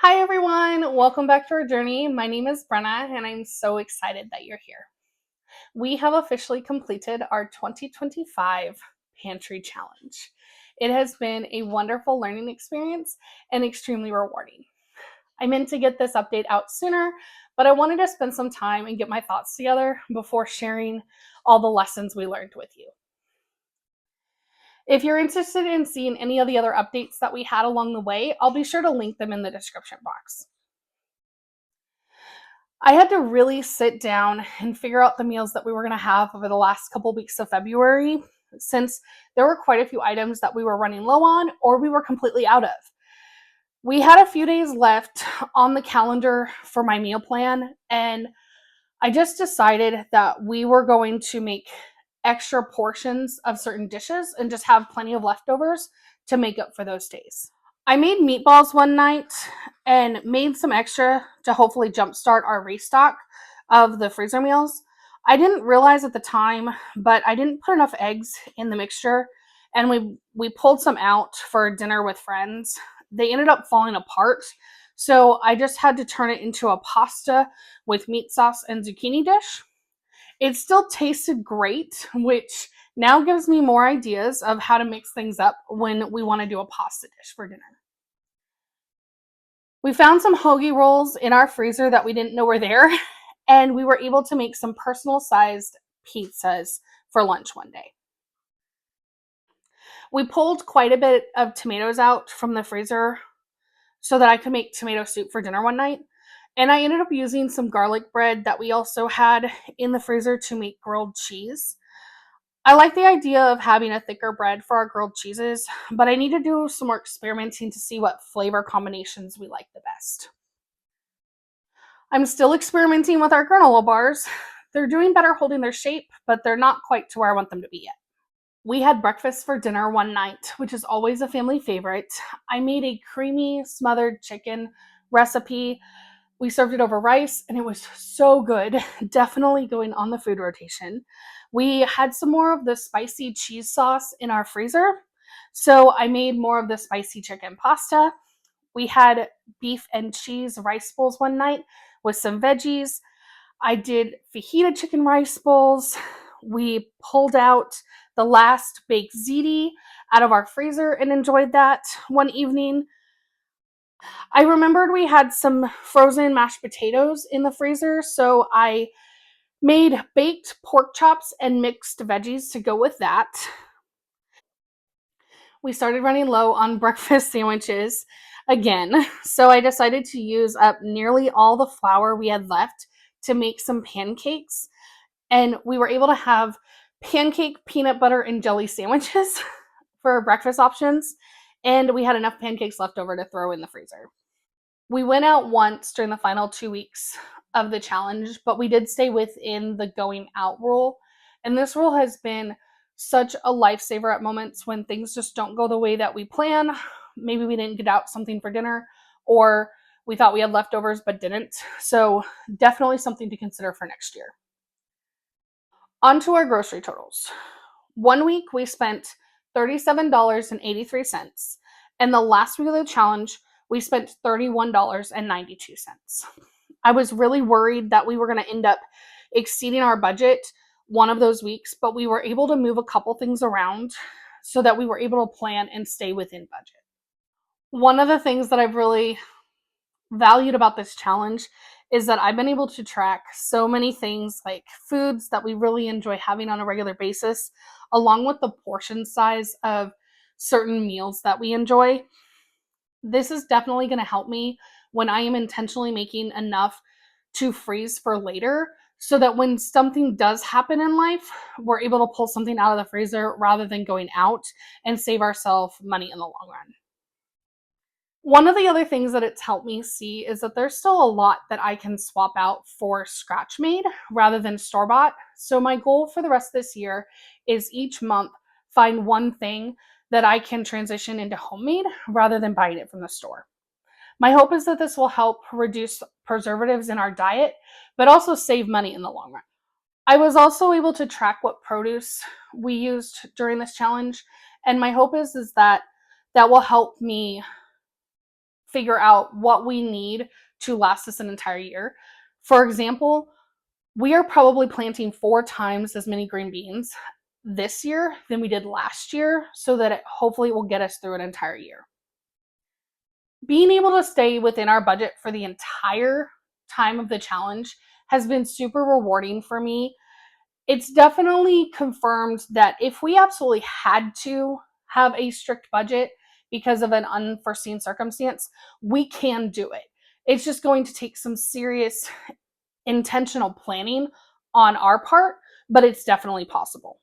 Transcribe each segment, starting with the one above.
Hi everyone, welcome back to our journey. My name is Brenna and I'm so excited that you're here. We have officially completed our 2025 Pantry Challenge. It has been a wonderful learning experience and extremely rewarding. I meant to get this update out sooner, but I wanted to spend some time and get my thoughts together before sharing all the lessons we learned with you. If you're interested in seeing any of the other updates that we had along the way, I'll be sure to link them in the description box. I had to really sit down and figure out the meals that we were going to have over the last couple weeks of February, since there were quite a few items that we were running low on or we were completely out of. We had a few days left on the calendar for my meal plan, and I just decided that we were going to make extra portions of certain dishes and just have plenty of leftovers to make up for those days. I made meatballs one night and made some extra to hopefully jumpstart our restock of the freezer meals. I didn't realize at the time, but I didn't put enough eggs in the mixture, and we pulled some out for dinner with friends. They ended up falling apart, so I just had to turn it into a pasta with meat sauce and zucchini dish. It still tasted great, which now gives me more ideas of how to mix things up when we want to do a pasta dish for dinner. We found some hoagie rolls in our freezer that we didn't know were there, and we were able to make some personal sized pizzas for lunch one day. We pulled quite a bit of tomatoes out from the freezer so that I could make tomato soup for dinner one night. And I ended up using some garlic bread that we also had in the freezer to make grilled cheese. I like the idea of having a thicker bread for our grilled cheeses, but I need to do some more experimenting to see what flavor combinations we like the best. I'm still experimenting with our granola bars. They're doing better holding their shape, but they're not quite to where I want them to be yet. We had breakfast for dinner one night, which is always a family favorite. I made a creamy smothered chicken recipe. We served it over rice and it was so good. Definitely going on the food rotation. We had some more of the spicy cheese sauce in our freezer. So I made more of the spicy chicken pasta. We had beef and cheese rice bowls one night with some veggies. I did fajita chicken rice bowls. We pulled out the last baked ziti out of our freezer and enjoyed that one evening. I remembered we had some frozen mashed potatoes in the freezer, so I made baked pork chops and mixed veggies to go with that. We started running low on breakfast sandwiches again, so I decided to use up nearly all the flour we had left to make some pancakes, and we were able to have pancake peanut butter and jelly sandwiches for breakfast options, and we had enough pancakes left over to throw in the freezer. We went out once during the final 2 weeks of the challenge, but we did stay within the going out rule. And this rule has been such a lifesaver at moments when things just don't go the way that we plan. Maybe we didn't get out something for dinner, or we thought we had leftovers but didn't. So, definitely something to consider for next year. On to our grocery totals. One week we spent $37.83, and the last week of the challenge we spent $31.92. I was really worried that we were going to end up exceeding our budget one of those weeks, but we were able to move a couple things around so that we were able to plan and stay within budget. One of the things that I've really valued about this challenge is that I've been able to track so many things like foods that we really enjoy having on a regular basis, along with the portion size of certain meals that we enjoy. This is definitely going to help me when I am intentionally making enough to freeze for later so that when something does happen in life, we're able to pull something out of the freezer rather than going out and save ourselves money in the long run. One of the other things that it's helped me see is that there's still a lot that I can swap out for scratch made rather than store bought. So, my goal for the rest of this year is each month find one thing that I can transition into homemade rather than buying it from the store. My hope is that this will help reduce preservatives in our diet, but also save money in the long run. I was also able to track what produce we used during this challenge, and my hope is that that will help me figure out what we need to last us an entire year. For example, we are probably planting 4 times as many green beans this year than we did last year, so that it hopefully will get us through an entire year. Being able to stay within our budget for the entire time of the challenge has been super rewarding for me. It's definitely confirmed that if we absolutely had to have a strict budget because of an unforeseen circumstance, we can do it. It's just going to take some serious intentional planning on our part, but it's definitely possible.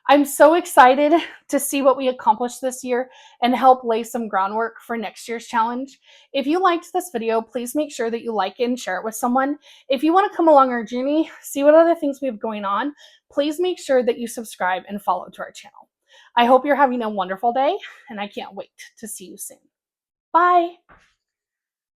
I'm so excited to see what we accomplish this year and help lay some groundwork for next year's challenge. If you liked this video, please make sure that you like it and share it with someone. If you want to come along our journey, see what other things we have going on, please make sure that you subscribe and follow to our channel. I hope you're having a wonderful day, and I can't wait to see you soon. Bye.